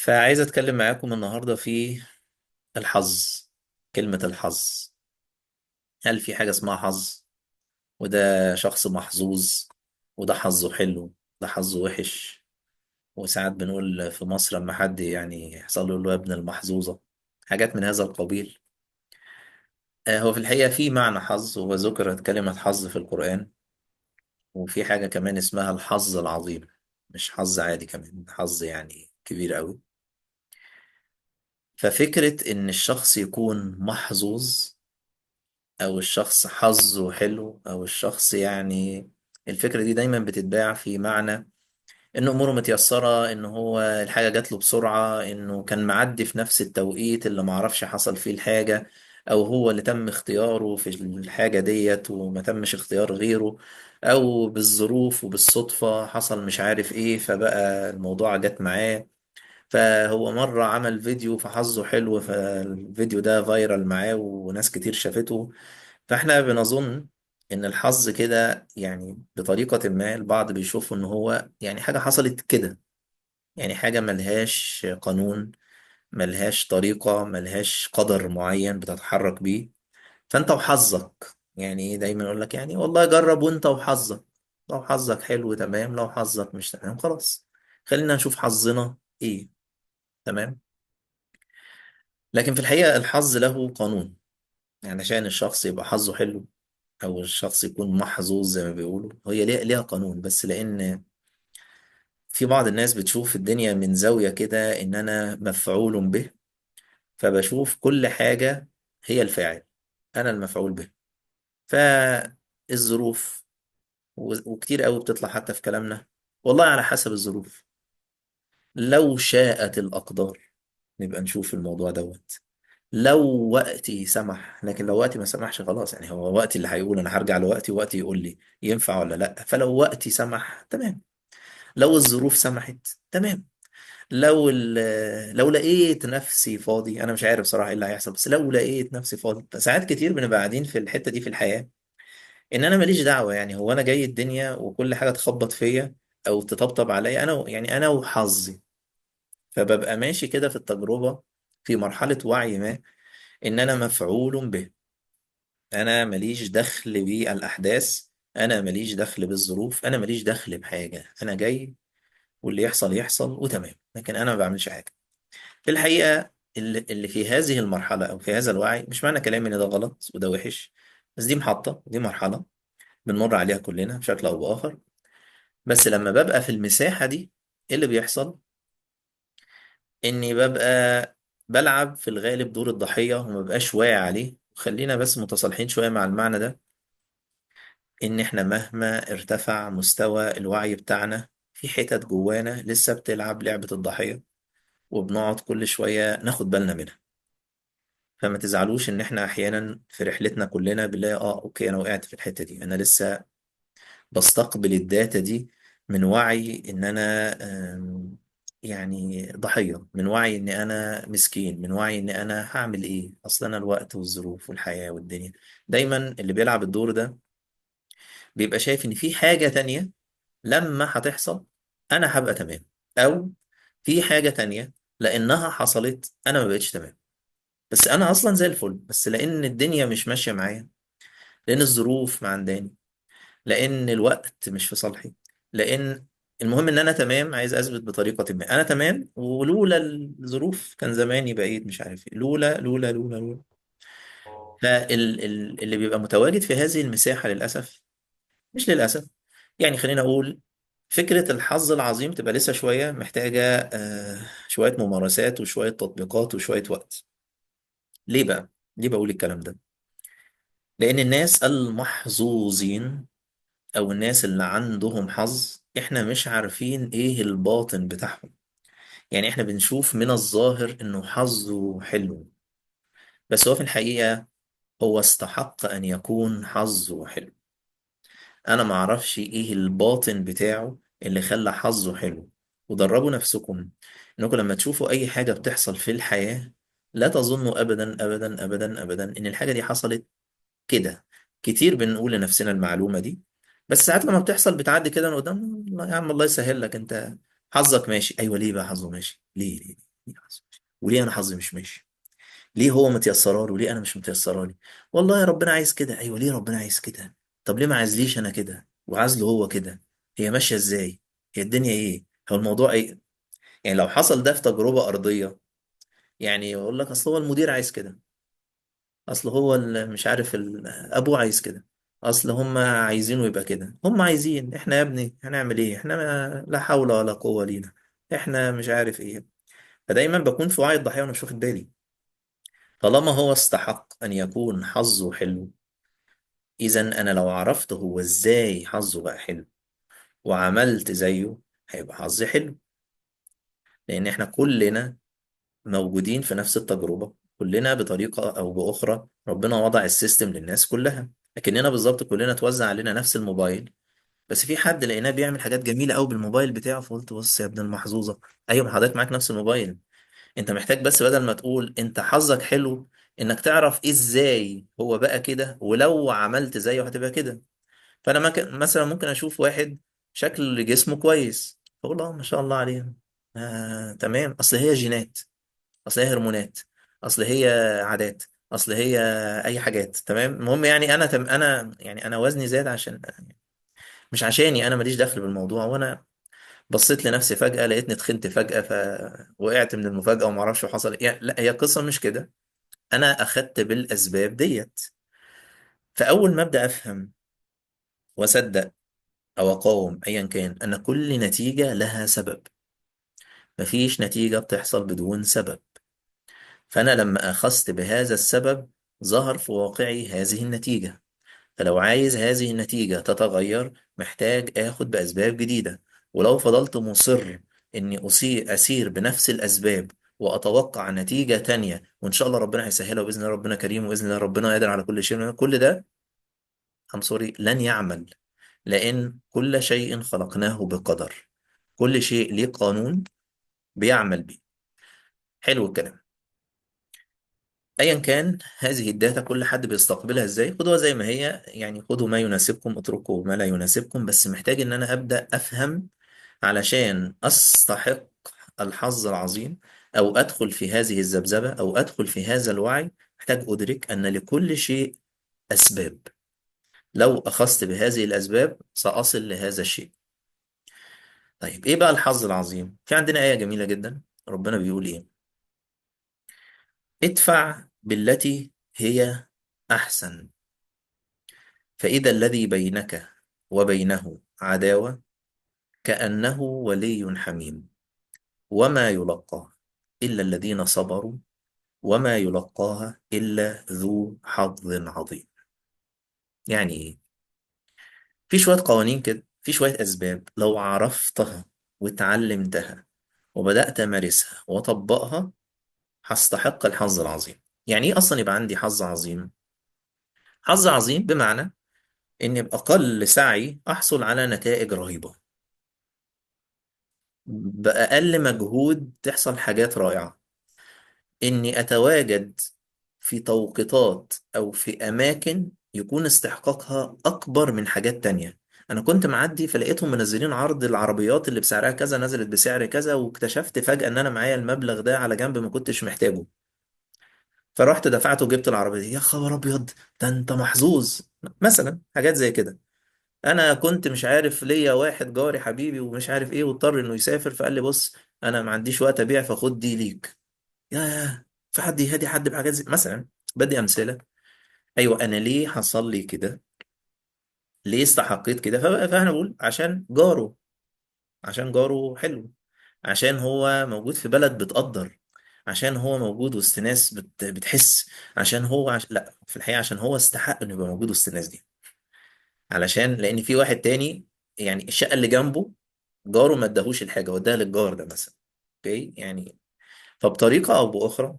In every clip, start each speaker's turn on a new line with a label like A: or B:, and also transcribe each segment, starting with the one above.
A: فعايز أتكلم معاكم النهاردة في الحظ. كلمة الحظ، هل في حاجة اسمها حظ؟ وده شخص محظوظ، وده حظه حلو، ده حظه وحش. وساعات بنقول في مصر لما حد يعني يحصل له يا ابن المحظوظة، حاجات من هذا القبيل. هو في الحقيقة في معنى حظ، وذكرت كلمة حظ في القرآن. وفي حاجة كمان اسمها الحظ العظيم، مش حظ عادي، كمان حظ يعني كبير قوي. ففكرة إن الشخص يكون محظوظ، او الشخص حظه حلو، او الشخص يعني الفكرة دي دايما بتتباع في معنى ان اموره متيسرة، ان هو الحاجة جات له بسرعة، انه كان معدي في نفس التوقيت اللي معرفش حصل فيه الحاجة، او هو اللي تم اختياره في الحاجة ديت وما تمش اختيار غيره، او بالظروف وبالصدفة حصل مش عارف ايه فبقى الموضوع جات معاه. فهو مرة عمل فيديو فحظه حلو، فالفيديو ده فايرال معاه وناس كتير شافته. فاحنا بنظن ان الحظ كده، يعني بطريقة ما البعض بيشوف ان هو يعني حاجة حصلت كده، يعني حاجة ملهاش قانون، ملهاش طريقة، ملهاش قدر معين بتتحرك بيه. فانت وحظك، يعني إيه، دايما يقول لك يعني والله جرب وانت وحظك. لو حظك حلو تمام، لو حظك مش تمام خلاص، خلينا نشوف حظنا ايه. تمام. لكن في الحقيقة الحظ له قانون. يعني عشان الشخص يبقى حظه حلو، او الشخص يكون محظوظ زي ما بيقولوا، هي ليها قانون. بس لان في بعض الناس بتشوف الدنيا من زاوية كده ان انا مفعول به، فبشوف كل حاجة هي الفاعل، انا المفعول به. فالظروف، وكتير قوي بتطلع حتى في كلامنا، والله على حسب الظروف، لو شاءت الأقدار نبقى نشوف الموضوع دوت، لو وقتي سمح. لكن لو وقتي ما سمحش خلاص، يعني هو وقتي اللي هيقول، انا هرجع لوقتي ووقتي يقول لي ينفع ولا لا. فلو وقتي سمح تمام، لو الظروف سمحت تمام، لو لقيت نفسي فاضي، انا مش عارف صراحة ايه اللي هيحصل، بس لو لقيت نفسي فاضي. فساعات كتير بنبقى قاعدين في الحتة دي في الحياة، ان انا ماليش دعوة، يعني هو انا جاي الدنيا وكل حاجة تخبط فيا او تطبطب عليا، يعني انا وحظي. فببقى ماشي كده في التجربة، في مرحلة وعي ما، ان انا مفعول به، انا ماليش دخل بالاحداث، انا ماليش دخل بالظروف، انا ماليش دخل بحاجه، انا جاي واللي يحصل يحصل وتمام، لكن انا ما بعملش حاجه. في الحقيقه اللي في هذه المرحله او في هذا الوعي، مش معنى كلامي ان ده غلط وده وحش، بس دي محطه، دي مرحله بنمر عليها كلنا بشكل او باخر. بس لما ببقى في المساحه دي، ايه اللي بيحصل؟ اني ببقى بلعب في الغالب دور الضحيه وما بقاش واعي عليه. خلينا بس متصالحين شويه مع المعنى ده، إن إحنا مهما ارتفع مستوى الوعي بتاعنا، في حتت جوانا لسه بتلعب لعبة الضحية، وبنقعد كل شوية ناخد بالنا منها. فما تزعلوش إن إحنا أحيانا في رحلتنا كلنا بنلاقي أوكي أنا وقعت في الحتة دي، أنا لسه بستقبل الداتا دي من وعي إن أنا يعني ضحية، من وعي إن أنا مسكين، من وعي إن أنا هعمل إيه، أصل أنا الوقت والظروف والحياة والدنيا. دايما اللي بيلعب الدور ده بيبقى شايف إن في حاجة تانية لما هتحصل انا هبقى تمام، او في حاجة تانية لانها حصلت انا ما بقتش تمام. بس انا اصلا زي الفل، بس لان الدنيا مش ماشية معايا، لان الظروف ما عنداني، لان الوقت مش في صالحي، لان المهم ان انا تمام، عايز اثبت بطريقة ما انا تمام، ولولا الظروف كان زماني بقيت مش عارف ايه، لولا. فاللي بيبقى متواجد في هذه المساحة للأسف، مش للأسف، يعني خلينا أقول فكرة الحظ العظيم تبقى لسه شوية محتاجة شوية ممارسات وشوية تطبيقات وشوية وقت. ليه بقى؟ ليه بقول الكلام ده؟ لأن الناس المحظوظين أو الناس اللي عندهم حظ، إحنا مش عارفين إيه الباطن بتاعهم. يعني إحنا بنشوف من الظاهر إنه حظه حلو، بس هو في الحقيقة هو استحق أن يكون حظه حلو. انا ما اعرفش ايه الباطن بتاعه اللي خلى حظه حلو. ودربوا نفسكم انكم لما تشوفوا اي حاجة بتحصل في الحياة، لا تظنوا ابدا ابدا ابدا ابدا ان الحاجة دي حصلت كده. كتير بنقول لنفسنا المعلومة دي، بس ساعات لما بتحصل بتعدي كده من قدام، الله يا عم الله يسهل لك انت، حظك ماشي. ايوه، ليه بقى حظه ماشي؟ ليه؟ وليه انا حظي مش ماشي؟ ليه هو متيسره له وليه انا مش متيسره لي؟ والله يا ربنا عايز كده. ايوه، ليه ربنا عايز كده؟ طب ليه ما عايزليش انا كده وعازله هو كده؟ هي ماشيه ازاي؟ هي الدنيا ايه؟ هو الموضوع ايه؟ يعني لو حصل ده في تجربه ارضيه، يعني يقول لك اصل هو المدير عايز كده، اصل هو مش عارف ابوه عايز كده، اصل هم عايزينه يبقى كده. هم عايزين، احنا يا ابني هنعمل ايه؟ احنا لا حول ولا قوه لينا، احنا مش عارف ايه. فدايما بكون في وعي الضحيه وانا مش واخد بالي. طالما هو استحق ان يكون حظه حلو، اذا انا لو عرفت هو ازاي حظه بقى حلو وعملت زيه، هيبقى حظي حلو. لان احنا كلنا موجودين في نفس التجربة، كلنا بطريقة او باخرى ربنا وضع السيستم للناس كلها. لكننا بالظبط كلنا توزع علينا نفس الموبايل، بس في حد لقيناه بيعمل حاجات جميلة قوي بالموبايل بتاعه، فقلت بص يا ابن المحظوظة. ايوه، ما حضرتك معاك نفس الموبايل. انت محتاج بس بدل ما تقول انت حظك حلو، انك تعرف ازاي هو بقى كده، ولو عملت زيه هتبقى كده. فانا مثلا ممكن اشوف واحد شكل جسمه كويس، فاقول اه ما شاء الله عليه، تمام، اصل هي جينات، اصل هي هرمونات، اصل هي عادات، اصل هي اي حاجات. تمام، المهم يعني انا يعني انا وزني زاد عشان، مش عشاني، انا ماليش دخل بالموضوع. وانا بصيت لنفسي فجأة لقيتني تخنت فجأة فوقعت من المفاجأة وما اعرفش حصل يعني. لا، هي القصة مش كده. انا اخدت بالاسباب ديت. فاول ما ابدا افهم واصدق او اقاوم ايا كان ان كل نتيجة لها سبب، مفيش نتيجة بتحصل بدون سبب. فانا لما اخذت بهذا السبب ظهر في واقعي هذه النتيجة. فلو عايز هذه النتيجة تتغير، محتاج آخد بأسباب جديدة. ولو فضلت مصر إني أسير بنفس الأسباب وأتوقع نتيجة تانية، وإن شاء الله ربنا هيسهلها، وبإذن الله ربنا كريم، وبإذن الله ربنا قادر على كل شيء، كل ده I'm sorry لن يعمل. لأن كل شيء خلقناه بقدر، كل شيء ليه قانون بيعمل بيه. حلو الكلام. ايا كان هذه الداتا كل حد بيستقبلها ازاي، خدوها زي ما هي، يعني خدوا ما يناسبكم، اتركوا ما لا يناسبكم. بس محتاج ان انا ابدا افهم علشان استحق الحظ العظيم، او ادخل في هذه الذبذبه، او ادخل في هذا الوعي. محتاج ادرك ان لكل شيء اسباب. لو اخذت بهذه الاسباب ساصل لهذا الشيء. طيب ايه بقى الحظ العظيم؟ في عندنا ايه جميله جدا، ربنا بيقول ايه؟ ادفع بالتي هي احسن، فإذا الذي بينك وبينه عداوة كأنه ولي حميم، وما يلقاه إلا الذين صبروا، وما يلقاها إلا ذو حظ عظيم. يعني إيه؟ في شوية قوانين كده، في شوية أسباب لو عرفتها وتعلمتها وبدأت أمارسها وأطبقها، هستحق الحظ العظيم. يعني إيه أصلا يبقى عندي حظ عظيم؟ حظ عظيم بمعنى إني بأقل سعي أحصل على نتائج رهيبة، بأقل مجهود تحصل حاجات رائعة، إني أتواجد في توقيتات أو في أماكن يكون استحقاقها أكبر من حاجات تانية. أنا كنت معدي فلقيتهم منزلين عرض العربيات اللي بسعرها كذا نزلت بسعر كذا، واكتشفت فجأة إن أنا معايا المبلغ ده على جنب ما كنتش محتاجه، فرحت دفعته وجبت العربية دي. يا خبر أبيض، ده أنت محظوظ. مثلا حاجات زي كده. انا كنت مش عارف، ليا واحد جاري حبيبي ومش عارف ايه، واضطر انه يسافر، فقال لي بص انا ما عنديش وقت ابيع، فخد دي ليك. يا في حد يهدي حد بحاجات زي مثلا؟ بدي امثله. ايوه، انا ليه حصل لي كده؟ ليه استحقيت كده؟ فانا بقول عشان جاره، عشان جاره حلو، عشان هو موجود في بلد بتقدر، عشان هو موجود وسط ناس بتحس، عشان هو لا، في الحقيقه عشان هو استحق انه يبقى موجود وسط الناس دي. علشان لان في واحد تاني، يعني الشقه اللي جنبه جاره ما اداهوش الحاجه وداها للجار ده مثلا. اوكي يعني. فبطريقه او باخرى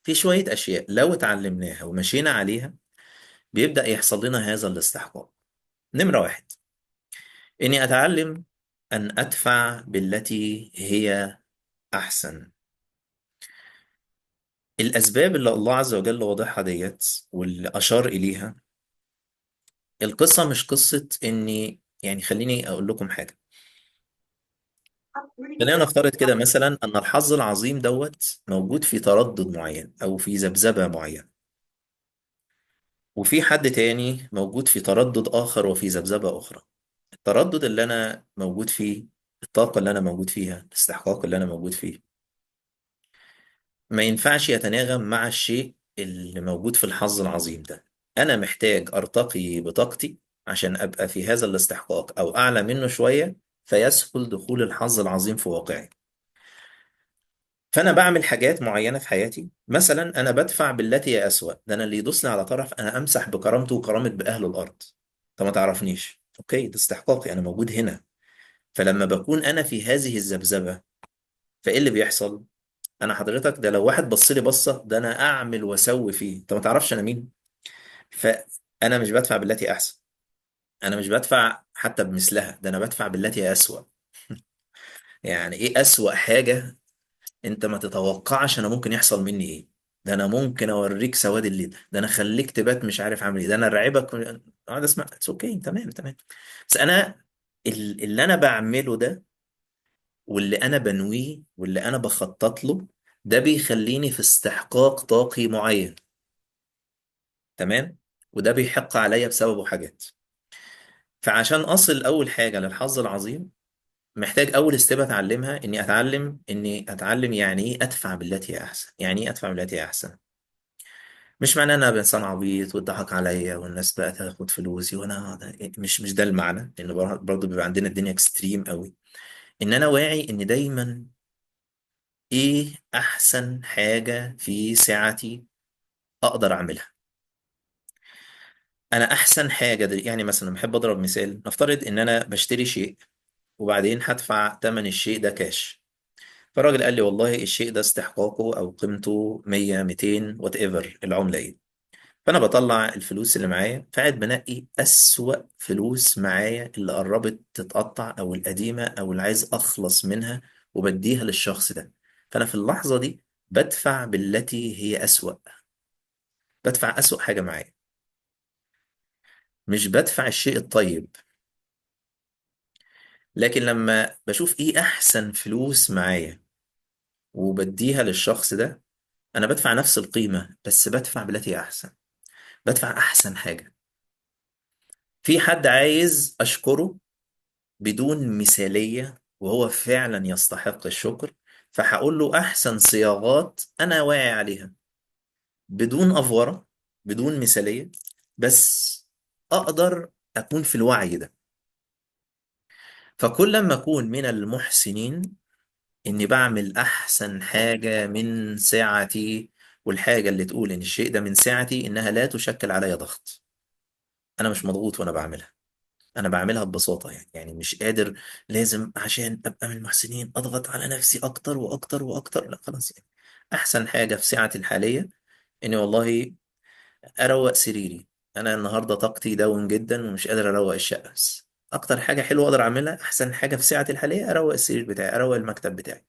A: في شويه اشياء لو اتعلمناها ومشينا عليها بيبدا يحصل لنا هذا الاستحقاق. نمره واحد، اني اتعلم ان ادفع بالتي هي احسن. الاسباب اللي الله عز وجل واضحها ديت واللي اشار اليها، القصه مش قصه اني، يعني خليني اقول لكم حاجه. خلينا نفترض كده مثلا ان الحظ العظيم دوت موجود في تردد معين او في ذبذبة معينة، وفي حد تاني موجود في تردد اخر وفي ذبذبة اخرى. التردد اللي انا موجود فيه، الطاقة اللي انا موجود فيها، الاستحقاق اللي انا موجود فيه، ما ينفعش يتناغم مع الشيء اللي موجود في الحظ العظيم ده. انا محتاج ارتقي بطاقتي عشان ابقى في هذا الاستحقاق او اعلى منه شوية، فيسهل دخول الحظ العظيم في واقعي. فانا بعمل حاجات معينة في حياتي، مثلا انا بدفع بالتي هي اسوأ. ده انا اللي يدوس لي على طرف انا امسح بكرامته وكرامة باهل الارض. انت ما تعرفنيش، اوكي، ده استحقاقي، انا موجود هنا. فلما بكون انا في هذه الذبذبة، فايه اللي بيحصل؟ انا حضرتك ده لو واحد بص لي بصه، ده انا اعمل واسوي فيه، انت ما تعرفش انا مين. فانا مش بدفع بالتي احسن، انا مش بدفع حتى بمثلها، ده انا بدفع بالتي هي اسوأ. يعني ايه اسوأ حاجه؟ انت ما تتوقعش انا ممكن يحصل مني ايه. ده انا ممكن اوريك سواد الليل، ده انا خليك تبات مش عارف اعمل ايه، ده انا ارعبك. اقعد اسمع، اوكي، تمام تمام. بس انا اللي انا بعمله ده، واللي انا بنويه، واللي انا بخطط له، ده بيخليني في استحقاق طاقي معين. تمام. وده بيحق عليا بسببه حاجات. فعشان اصل اول حاجه للحظ العظيم، محتاج اول ستيب اتعلمها، اني اتعلم يعني ايه ادفع بالتي هي احسن. يعني ايه ادفع بالتي هي احسن؟ مش معناه ان انا انسان عبيط واتضحك عليا والناس بقى تاخد فلوسي وانا مش ده المعنى، لان برضه بيبقى عندنا الدنيا اكستريم قوي. ان انا واعي ان دايما ايه احسن حاجه في سعتي اقدر اعملها. انا احسن حاجه دي، يعني مثلا بحب اضرب مثال، نفترض ان انا بشتري شيء وبعدين هدفع ثمن الشيء ده كاش. فالراجل قال لي والله الشيء ده استحقاقه او قيمته 100 200 وات ايفر العمله ايه. فانا بطلع الفلوس اللي معايا، فقاعد بنقي اسوأ فلوس معايا اللي قربت تتقطع او القديمه او اللي عايز اخلص منها، وبديها للشخص ده. فانا في اللحظه دي بدفع بالتي هي اسوأ، بدفع اسوأ حاجه معايا، مش بدفع الشيء الطيب. لكن لما بشوف ايه احسن فلوس معايا وبديها للشخص ده، انا بدفع نفس القيمة بس بدفع بالتي هي احسن، بدفع احسن حاجة. في حد عايز اشكره بدون مثالية وهو فعلا يستحق الشكر، فهقول له احسن صياغات انا واعي عليها، بدون افورة، بدون مثالية، بس اقدر اكون في الوعي ده. فكل ما اكون من المحسنين اني بعمل احسن حاجة من ساعتي، والحاجة اللي تقول ان الشيء ده من ساعتي انها لا تشكل عليا ضغط. انا مش مضغوط وانا بعملها، انا بعملها ببساطة، يعني مش قادر لازم عشان ابقى من المحسنين اضغط على نفسي اكتر واكتر واكتر. لا خلاص، يعني احسن حاجة في ساعتي الحالية اني والله اروق سريري. انا النهاردة طاقتي داون جدا ومش قادر اروق الشقة، بس اكتر حاجة حلوة اقدر اعملها، احسن حاجة في ساعتي الحالية، اروق السرير بتاعي، اروق المكتب بتاعي،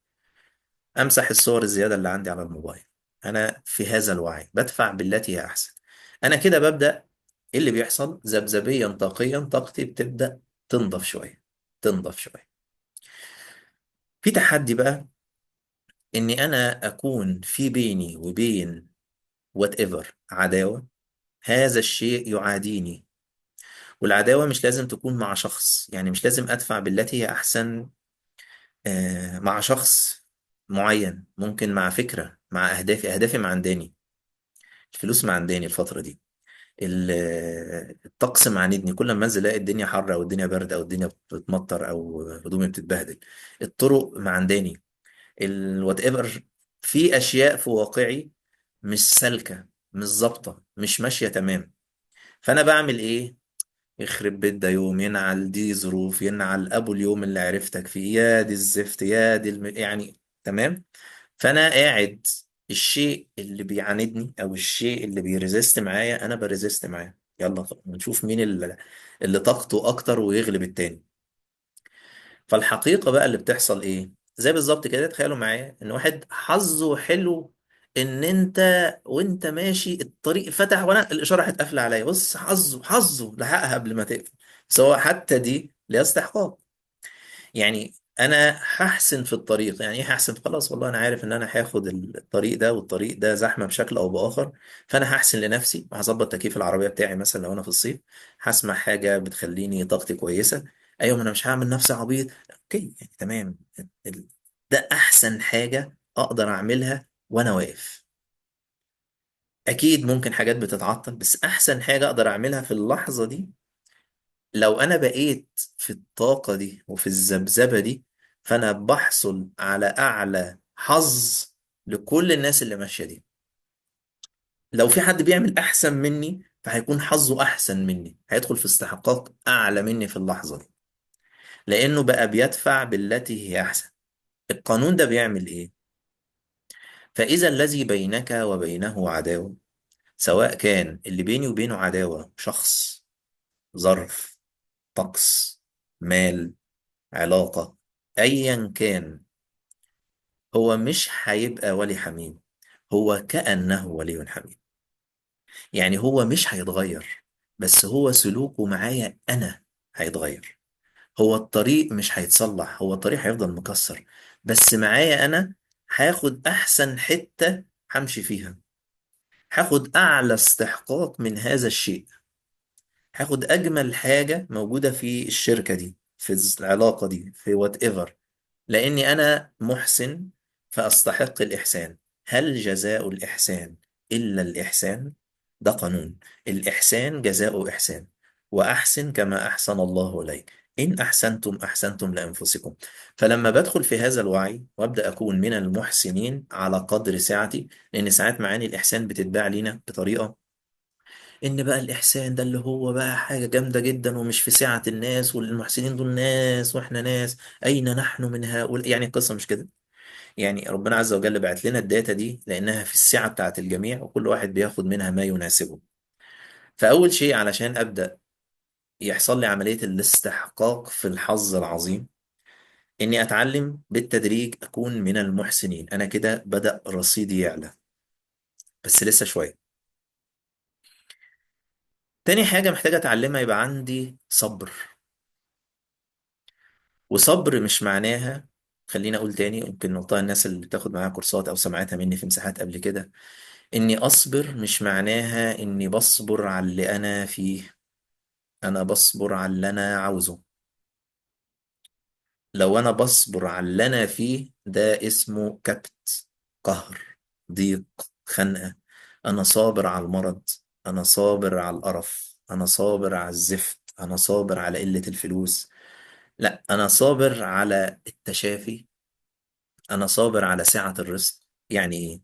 A: امسح الصور الزياده اللي عندي على الموبايل. انا في هذا الوعي بدفع بالتي هي احسن. انا كده ببدا، ايه اللي بيحصل؟ ذبذبيا طاقيا طاقتي بتبدا تنضف شويه، تنضف شويه. في تحدي بقى، اني انا اكون في بيني وبين وات ايفر عداوه، هذا الشيء يعاديني. والعداوه مش لازم تكون مع شخص، يعني مش لازم ادفع بالتي هي احسن مع شخص معين، ممكن مع فكره، مع اهدافي معنداني. الفلوس معنداني الفترة دي، ال- الطقس معاندني، كل ما انزل الاقي الدنيا حر او الدنيا برد او الدنيا بتمطر او هدومي بتتبهدل. الطرق معنداني، الوات ايفر، في اشياء في واقعي مش سالكة، مش ظابطة، مش ماشية تمام. فانا بعمل ايه؟ يخرب بيت ده يوم، ينعل دي ظروف، ينعل ابو اليوم اللي عرفتك فيه، يا دي الزفت، يا دي يعني. تمام. فانا قاعد، الشيء اللي بيعاندني او الشيء اللي بيريزيست معايا انا بريزيست معاه. يلا طب نشوف مين اللي طاقته اكتر ويغلب التاني. فالحقيقة بقى اللي بتحصل ايه؟ زي بالظبط كده، تخيلوا معايا ان واحد حظه حلو، ان انت وانت ماشي الطريق فتح وانا الاشارة هتقفل عليا، بص حظه لحقها قبل ما تقفل. سواء حتى دي ليها استحقاق. يعني انا هحسن في الطريق. يعني ايه هحسن؟ خلاص والله انا عارف ان انا هاخد الطريق ده، والطريق ده زحمه بشكل او باخر، فانا هحسن لنفسي وهظبط تكييف العربيه بتاعي مثلا لو انا في الصيف، هسمع حاجه بتخليني طاقتي كويسه. ايوه، ما انا مش هعمل نفسي عبيط. اوكي يعني تمام. ال- ده احسن حاجه اقدر اعملها وانا واقف. اكيد ممكن حاجات بتتعطل، بس احسن حاجه اقدر اعملها في اللحظه دي، لو انا بقيت في الطاقة دي وفي الذبذبة دي، فانا بحصل على اعلى حظ لكل الناس اللي ماشية دي. لو في حد بيعمل احسن مني فهيكون حظه احسن مني، هيدخل في استحقاق اعلى مني في اللحظة دي، لانه بقى بيدفع بالتي هي احسن. القانون ده بيعمل ايه؟ فاذا الذي بينك وبينه عداوة، سواء كان اللي بيني وبينه عداوة شخص، ظرف، طقس، مال، علاقة، أيا كان، هو مش هيبقى ولي حميم، هو كأنه ولي حميم. يعني هو مش هيتغير، بس هو سلوكه معايا أنا هيتغير. هو الطريق مش هيتصلح، هو الطريق هيفضل مكسر، بس معايا أنا هاخد أحسن حتة همشي فيها، هاخد أعلى استحقاق من هذا الشيء، هاخد أجمل حاجة موجودة في الشركة دي، في العلاقة دي، في وات ايفر، لأني أنا محسن فأستحق الإحسان. هل جزاء الإحسان إلا الإحسان؟ ده قانون. الإحسان جزاء إحسان، وأحسن كما أحسن الله إليك. إن أحسنتم أحسنتم لأنفسكم. فلما بدخل في هذا الوعي وأبدأ أكون من المحسنين على قدر سعتي، لأن ساعات معاني الإحسان بتتباع لينا بطريقة ان بقى الاحسان ده اللي هو بقى حاجه جامده جدا ومش في سعه الناس، والمحسنين دول ناس واحنا ناس، اين نحن من هؤلاء؟ يعني القصه مش كده. يعني ربنا عز وجل بعت لنا الداتا دي لانها في السعه بتاعت الجميع، وكل واحد بياخد منها ما يناسبه. فاول شيء علشان ابدا يحصل لي عمليه الاستحقاق في الحظ العظيم، اني اتعلم بالتدريج اكون من المحسنين. انا كده بدا رصيدي يعلى، بس لسه شويه. تاني حاجه محتاجه اتعلمها، يبقى عندي صبر. وصبر مش معناها، خليني اقول تاني، يمكن نقطة الناس اللي بتاخد معايا كورسات او سمعتها مني في مساحات قبل كده، اني اصبر مش معناها اني بصبر على اللي انا فيه، انا بصبر على اللي انا عاوزه. لو انا بصبر على اللي انا فيه ده اسمه كبت، قهر، ضيق، خنقة. انا صابر على المرض، انا صابر على القرف، انا صابر على الزفت، انا صابر على قلة الفلوس. لا، انا صابر على التشافي، انا صابر على سعة الرزق. يعني ايه؟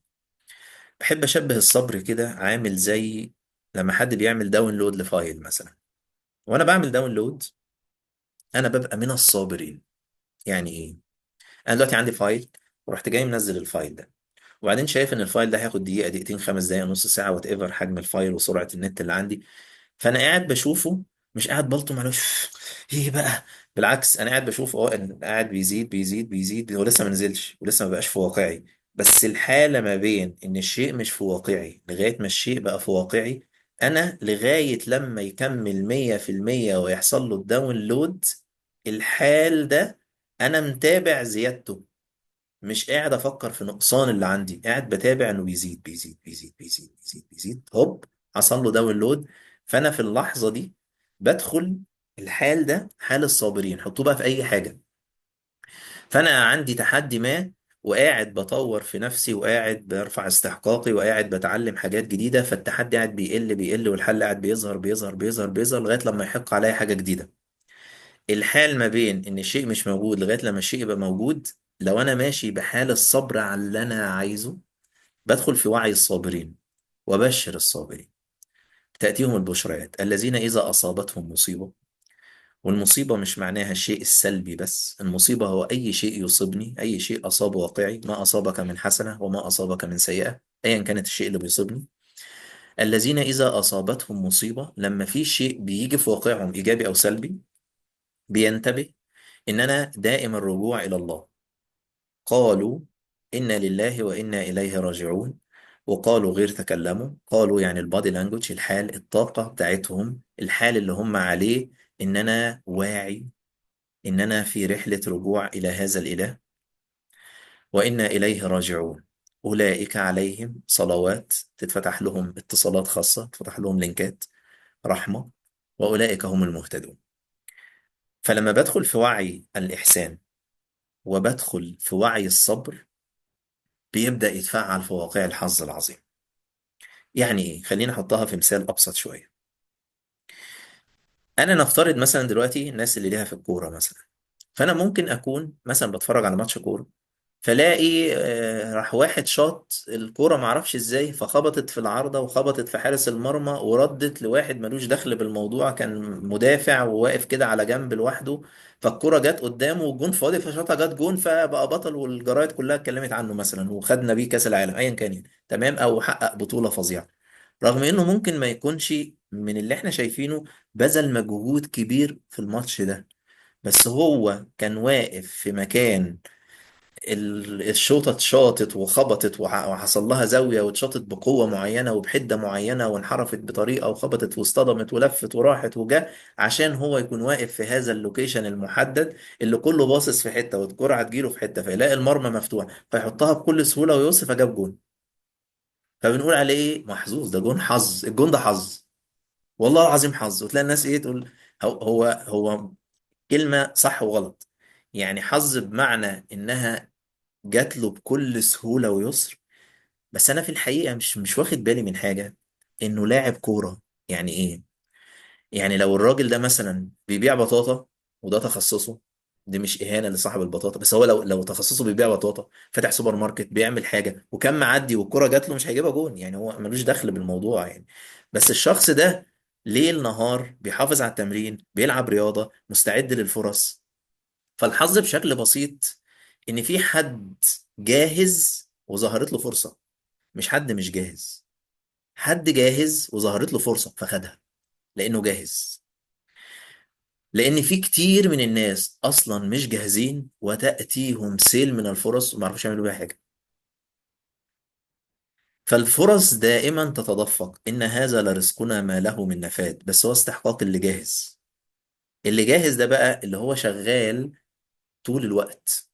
A: بحب اشبه الصبر كده عامل زي لما حد بيعمل داونلود لفايل مثلا، وانا بعمل داونلود انا ببقى من الصابرين. يعني ايه؟ انا دلوقتي عندي فايل، ورحت جاي منزل الفايل ده، وبعدين شايف ان الفايل ده هياخد دقيقة، دقيقتين، 5 دقايق، نص ساعة، وات ايفر حجم الفايل وسرعة النت اللي عندي. فانا قاعد بشوفه، مش قاعد بلطم على ايه بقى، بالعكس انا قاعد بشوفه، قاعد بيزيد بيزيد بيزيد، هو لسه ما نزلش ولسه ما بقاش في واقعي. بس الحالة ما بين ان الشيء مش في واقعي لغاية ما الشيء بقى في واقعي، انا لغاية لما يكمل 100% ويحصل له الداونلود، الحال ده انا متابع زيادته، مش قاعد افكر في نقصان اللي عندي، قاعد بتابع انه بيزيد بيزيد بيزيد بيزيد بيزيد بيزيد، هوب حصل له داونلود. فانا في اللحظه دي بدخل الحال ده، حال الصابرين. حطوه بقى في اي حاجه. فانا عندي تحدي ما، وقاعد بطور في نفسي، وقاعد برفع استحقاقي، وقاعد بتعلم حاجات جديده، فالتحدي قاعد بيقل بيقل، والحل قاعد بيظهر بيظهر بيظهر بيظهر لغايه لما يحق عليا حاجه جديده. الحال ما بين ان الشيء مش موجود لغايه لما الشيء يبقى موجود، لو انا ماشي بحال الصبر على اللي انا عايزه، بدخل في وعي الصابرين. وبشر الصابرين تأتيهم البشريات الذين إذا أصابتهم مصيبة. والمصيبة مش معناها الشيء السلبي بس، المصيبة هو أي شيء يصيبني، أي شيء أصاب واقعي، ما أصابك من حسنة وما أصابك من سيئة، أيا كانت الشيء اللي بيصيبني. الذين إذا أصابتهم مصيبة، لما في شيء بيجي في واقعهم إيجابي أو سلبي، بينتبه إن أنا دائم الرجوع إلى الله. قالوا إنا لله وإنا إليه راجعون. وقالوا غير تكلموا، قالوا يعني البادي لانجوج، الحال، الطاقة بتاعتهم، الحال اللي هم عليه، إن أنا واعي، إننا في رحلة رجوع إلى هذا الإله، وإنا إليه راجعون. أولئك عليهم صلوات، تتفتح لهم اتصالات خاصة، تفتح لهم لينكات رحمة، وأولئك هم المهتدون. فلما بدخل في وعي الإحسان وبدخل في وعي الصبر، بيبدأ يتفعل في واقع الحظ العظيم. يعني إيه؟ خلينا أحطها في مثال أبسط شوية. أنا نفترض مثلا دلوقتي الناس اللي ليها في الكورة مثلا، فأنا ممكن أكون مثلا بتفرج على ماتش كورة، فلاقي راح واحد شاط الكورة معرفش ازاي، فخبطت في العارضة وخبطت في حارس المرمى وردت لواحد ملوش دخل بالموضوع، كان مدافع وواقف كده على جنب لوحده، فالكورة جت قدامه والجون فاضي فشاطها جت جون، فبقى بطل والجرايد كلها اتكلمت عنه مثلا وخدنا بيه كأس العالم ايا كان يعني. تمام، او حقق بطولة فظيعة، رغم انه ممكن ما يكونش من اللي احنا شايفينه بذل مجهود كبير في الماتش ده، بس هو كان واقف في مكان الشوطة اتشاطت وخبطت وحصل لها زاوية واتشاطت بقوة معينة وبحدة معينة وانحرفت بطريقة وخبطت واصطدمت ولفت وراحت وجا، عشان هو يكون واقف في هذا اللوكيشن المحدد اللي كله باصص في حتة والكرة هتجيله في حتة، فيلاقي المرمى مفتوح فيحطها بكل سهولة ويوصف فجاب جون. فبنقول عليه ايه؟ محظوظ، ده جون حظ، الجون ده حظ، والله العظيم حظ. وتلاقي الناس ايه تقول هو كلمة صح وغلط. يعني حظ بمعنى انها جات له بكل سهولة ويسر، بس أنا في الحقيقة مش واخد بالي من حاجة، إنه لاعب كورة. يعني إيه؟ يعني لو الراجل ده مثلا بيبيع بطاطا وده تخصصه، دي مش إهانة لصاحب البطاطا، بس هو لو تخصصه بيبيع بطاطا، فاتح سوبر ماركت بيعمل حاجة وكان معدي والكرة جات له، مش هيجيبها جون، يعني هو ملوش دخل بالموضوع يعني. بس الشخص ده ليل نهار بيحافظ على التمرين، بيلعب رياضة، مستعد للفرص. فالحظ بشكل بسيط ان في حد جاهز وظهرت له فرصة، مش حد مش جاهز، حد جاهز وظهرت له فرصة فخدها لانه جاهز. لان في كتير من الناس اصلا مش جاهزين وتأتيهم سيل من الفرص وما يعرفوش يعملوا بيها حاجة. فالفرص دائما تتدفق، ان هذا لرزقنا ما له من نفاد، بس هو استحقاق اللي جاهز. اللي جاهز ده بقى اللي هو شغال طول الوقت،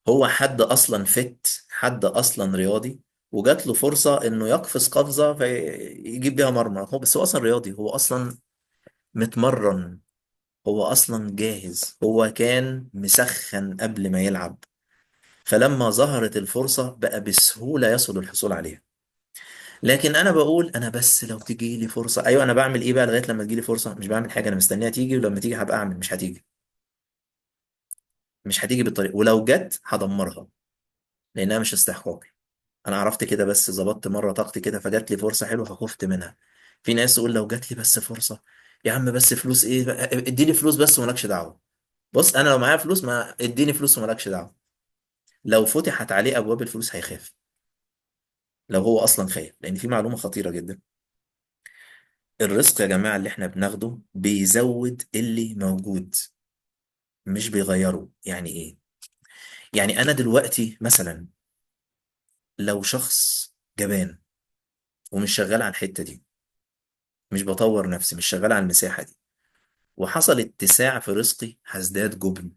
A: هو حد اصلا فت، حد اصلا رياضي، وجات له فرصة انه يقفز قفزة فيجيب بيها مرمى، هو بس هو اصلا رياضي، هو اصلا متمرن، هو اصلا جاهز، هو كان مسخن قبل ما يلعب، فلما ظهرت الفرصة بقى بسهولة يسهل الحصول عليها. لكن انا بقول انا بس لو تيجي لي فرصة، ايوه انا بعمل ايه بقى لغاية لما تجي لي فرصة؟ مش بعمل حاجة، انا مستنيها تيجي، ولما تيجي هبقى اعمل. مش هتيجي، مش هتيجي بالطريقة، ولو جت هدمرها لانها مش استحقاقي. انا عرفت كده، بس ظبطت مره طاقتي كده فجات لي فرصه حلوه فخفت منها. في ناس تقول لو جات لي بس فرصه، يا عم بس فلوس ايه بقى؟ اديني فلوس بس ومالكش دعوه. بص انا لو معايا فلوس، ما اديني فلوس ومالكش دعوه. لو فتحت عليه ابواب الفلوس هيخاف، لو هو اصلا خايف. لان في معلومه خطيره جدا، الرزق يا جماعه اللي احنا بناخده بيزود اللي موجود، مش بيغيره. يعني ايه؟ يعني انا دلوقتي مثلا لو شخص جبان ومش شغال على الحته دي، مش بطور نفسي، مش شغال على المساحه دي، وحصل اتساع في رزقي، هزداد جبن.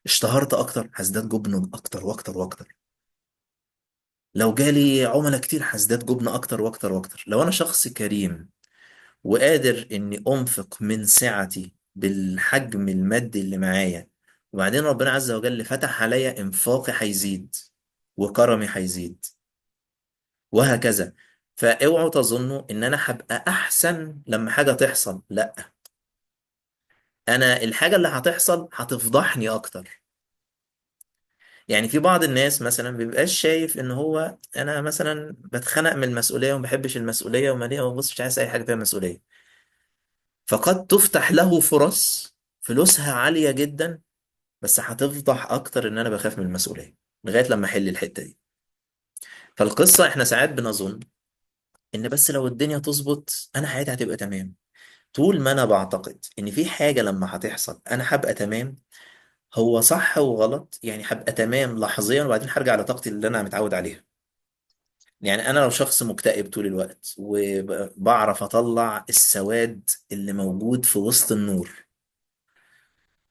A: اشتهرت اكتر، هزداد جبن اكتر واكتر واكتر. لو جالي عملاء كتير، هزداد جبن اكتر واكتر واكتر. لو انا شخص كريم وقادر اني انفق من سعتي بالحجم المادي اللي معايا، وبعدين ربنا عز وجل فتح عليا، انفاقي هيزيد وكرمي هيزيد، وهكذا. فاوعوا تظنوا ان انا هبقى احسن لما حاجة تحصل، لا، انا الحاجة اللي هتحصل هتفضحني اكتر. يعني في بعض الناس مثلا بيبقاش شايف ان هو انا مثلا بتخنق من المسؤوليه وما بحبش المسؤوليه وماليه وبص مش عايز اي حاجه فيها مسؤوليه، فقد تفتح له فرص فلوسها عاليه جدا، بس هتفضح اكتر ان انا بخاف من المسؤوليه لغايه لما احل الحته دي. فالقصه احنا ساعات بنظن ان بس لو الدنيا تظبط انا حياتي هتبقى تمام. طول ما انا بعتقد ان في حاجه لما هتحصل انا هبقى تمام، هو صح وغلط. يعني هبقى تمام لحظيا وبعدين هرجع لطاقتي اللي انا متعود عليها. يعني انا لو شخص مكتئب طول الوقت وبعرف اطلع السواد اللي موجود في وسط النور،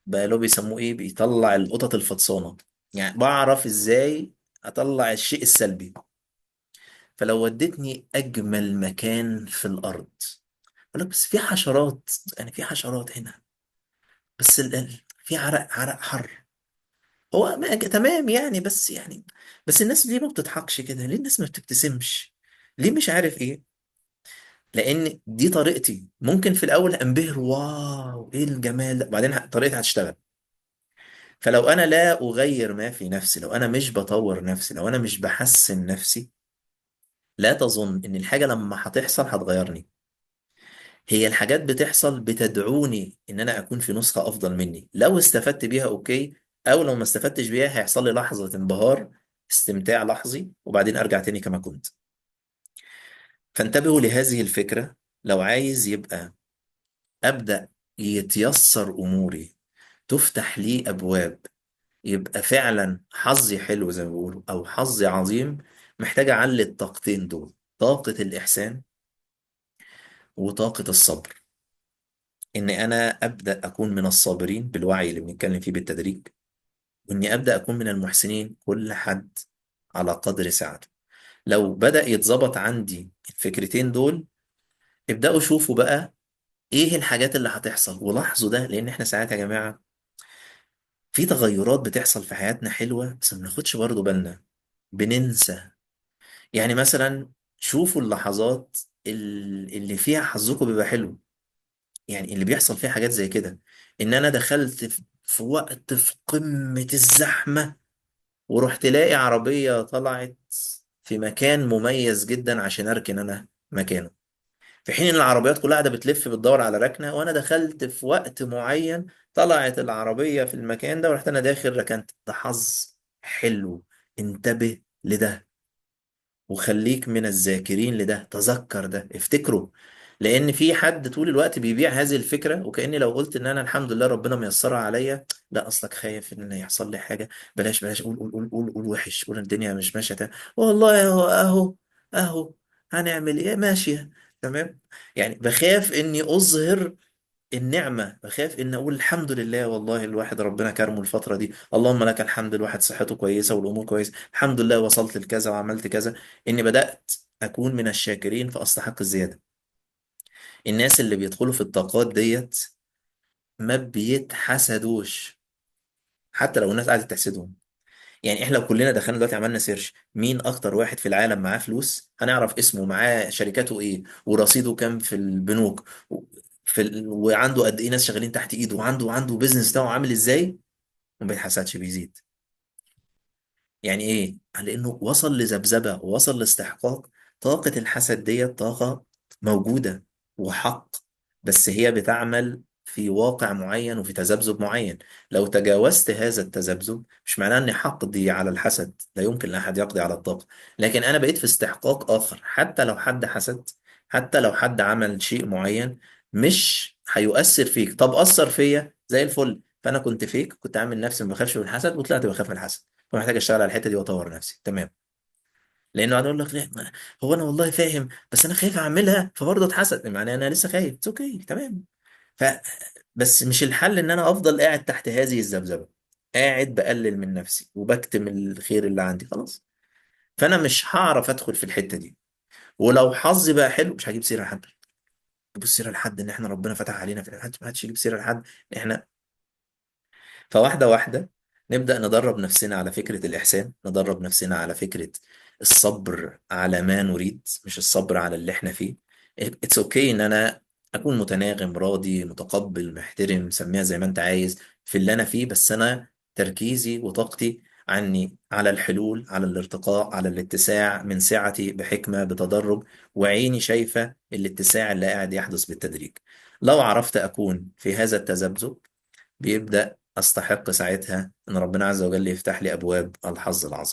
A: بقى له بيسموه ايه، بيطلع القطط الفطسانة. يعني بعرف ازاي اطلع الشيء السلبي. فلو ودتني اجمل مكان في الارض، اقول لك بس في حشرات، يعني في حشرات هنا، بس في عرق حر. هو تمام يعني، بس يعني، بس الناس ليه ما بتضحكش كده؟ ليه الناس ما بتبتسمش؟ ليه مش عارف ايه؟ لان دي طريقتي. ممكن في الاول انبهر، واو ايه الجمال ده، بعدين طريقتي هتشتغل. فلو انا لا اغير ما في نفسي، لو انا مش بطور نفسي، لو انا مش بحسن نفسي، لا تظن ان الحاجة لما هتحصل هتغيرني. هي الحاجات بتحصل بتدعوني ان انا اكون في نسخة افضل مني. لو استفدت بيها اوكي، او لو ما استفدتش بيها هيحصل لي لحظة انبهار، استمتاع لحظي، وبعدين ارجع تاني كما كنت. فانتبهوا لهذه الفكرة. لو عايز يبقى ابدأ يتيسر اموري، تفتح لي ابواب، يبقى فعلا حظي حلو زي ما بيقولوا او حظي عظيم، محتاج اعلي الطاقتين دول: طاقة الاحسان وطاقة الصبر. اني انا ابدا اكون من الصابرين بالوعي اللي بنتكلم فيه بالتدريج، واني ابدا اكون من المحسنين، كل حد على قدر سعته. لو بدا يتظبط عندي الفكرتين دول، ابداوا شوفوا بقى ايه الحاجات اللي هتحصل، ولاحظوا ده. لان احنا ساعات يا جماعه في تغيرات بتحصل في حياتنا حلوه، بس ما بناخدش برضه بالنا، بننسى. يعني مثلا شوفوا اللحظات اللي فيها حظكم بيبقى حلو، يعني اللي بيحصل فيها حاجات زي كده. ان انا دخلت في وقت في قمة الزحمة، ورحت تلاقي عربية طلعت في مكان مميز جدا عشان اركن انا مكانه، في حين ان العربيات كلها قاعدة بتلف بتدور على ركنة، وانا دخلت في وقت معين طلعت العربية في المكان ده، ورحت انا داخل ركنت. ده حظ حلو. انتبه لده، وخليك من الذاكرين لده. تذكر ده، افتكره. لان في حد طول الوقت بيبيع هذه الفكره، وكاني لو قلت ان انا الحمد لله ربنا ميسرها عليا، لا اصلك خايف ان يحصل لي حاجه. بلاش بلاش، قول قول قول قول قول وحش، قول الدنيا مش ماشيه والله اهو اهو اهو، هنعمل ايه، ماشيه تمام. يعني بخاف اني اظهر النعمة، بخاف إن أقول الحمد لله والله الواحد ربنا كرمه الفترة دي، اللهم لك الحمد، الواحد صحته كويسة والأمور كويسة، الحمد لله وصلت لكذا وعملت كذا. إني بدأت أكون من الشاكرين فأستحق الزيادة. الناس اللي بيدخلوا في الطاقات ديت ما بيتحسدوش، حتى لو الناس قاعدة تحسدهم. يعني احنا لو كلنا دخلنا دلوقتي عملنا سيرش مين اكتر واحد في العالم معاه فلوس، هنعرف اسمه، معاه شركاته ايه، ورصيده كام في البنوك، وعنده قد ايه ناس شغالين تحت ايده، وعنده بيزنس بتاعه عامل ازاي. ما بيتحسدش، بيزيد. يعني ايه؟ لانه وصل لذبذبه، ووصل لاستحقاق. طاقه الحسد ديت طاقه موجوده وحق، بس هي بتعمل في واقع معين وفي تذبذب معين. لو تجاوزت هذا التذبذب، مش معناه اني حقدي على الحسد، لا يمكن لاحد يقضي على الطاقه، لكن انا بقيت في استحقاق اخر. حتى لو حد حسد، حتى لو حد عمل شيء معين، مش هيؤثر فيك. طب اثر فيا زي الفل، فانا كنت فيك، كنت عامل نفسي ما بخافش من الحسد، وطلعت بخاف من الحسد، فمحتاج اشتغل على الحته دي واطور نفسي تمام. لانه قاعد اقول لك لا هو انا والله فاهم، بس انا خايف اعملها فبرضه اتحسد، معناه انا لسه خايف. اوكي تمام. ف بس مش الحل ان انا افضل قاعد تحت هذه الذبذبه، قاعد بقلل من نفسي وبكتم الخير اللي عندي خلاص. فانا مش هعرف ادخل في الحته دي. ولو حظي بقى حلو، مش هجيب سيره لحد. جيب سيره لحد ان احنا ربنا فتح علينا في الحج، ما حدش يجيب سيره لحد. احنا فواحدة واحدة نبدأ ندرب نفسنا على فكرة الإحسان، ندرب نفسنا على فكرة الصبر على ما نريد، مش الصبر على اللي احنا فيه. اتس اوكي ان انا اكون متناغم، راضي، متقبل، محترم، سميها زي ما انت عايز في اللي انا فيه، بس انا تركيزي وطاقتي عني على الحلول، على الارتقاء، على الاتساع من سعتي بحكمة بتدرج، وعيني شايفة الاتساع اللي قاعد يحدث بالتدريج. لو عرفت أكون في هذا التذبذب، بيبدأ أستحق ساعتها إن ربنا عز وجل يفتح لي أبواب الحظ العظيم.